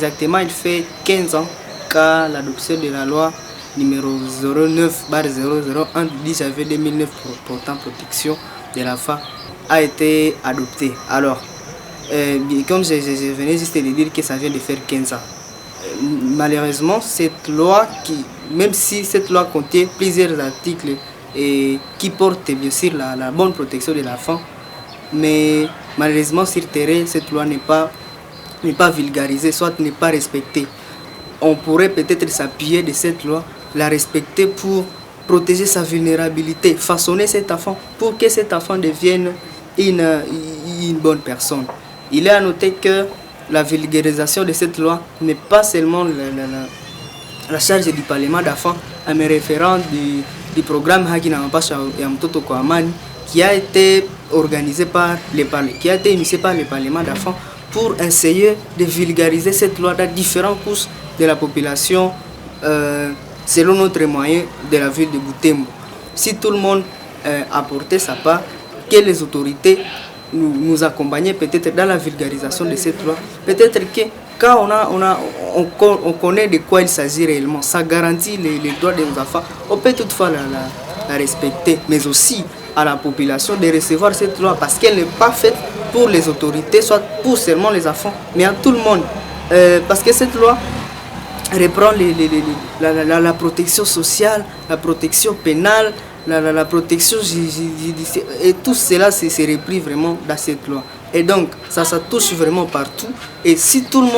exactement, il fait 15 ans qu'à l'adoption de la loi numéro 09/001 du 10 janvier 2009 portant protection de la femme a été adoptée. Alors, comme je venais juste de dire que ça vient de faire 15 ans, malheureusement, cette loi, même si cette loi contient plusieurs articles et qui portent bien sûr la bonne protection de la femme, mais malheureusement sur terrain, cette loi n'est pas vulgarisée, soit n'est pas respectée. On pourrait peut-être s'appuyer de cette loi, la respecter pour protéger sa vulnérabilité, façonner cet enfant pour que cet enfant devienne une bonne personne. Il est à noter que la vulgarisation de cette loi n'est pas seulement la charge du Parlement d'enfants, mais référent du programme Haki Mapasha ya Mtoto kwa Amani qui a été organisé par qui a été initié par le Parlement d'enfants pour essayer de vulgariser cette loi dans différentes couches de la population selon notre moyen de la ville de Butembo. Si tout le monde apportait sa part, que les autorités nous accompagnaient peut-être dans la vulgarisation de cette loi, peut-être que quand on connaît de quoi il s'agit réellement, ça garantit les droits de nos enfants, on peut toutefois la respecter, mais aussi à la population de recevoir cette loi parce qu'elle n'est pas faite pour les autorités, soit pour seulement les enfants, mais à tout le monde. Parce que cette loi reprend la protection sociale, la protection pénale, la protection judiciaire, et tout cela se repris vraiment dans cette loi. Et donc, ça touche vraiment partout. Et si tout le monde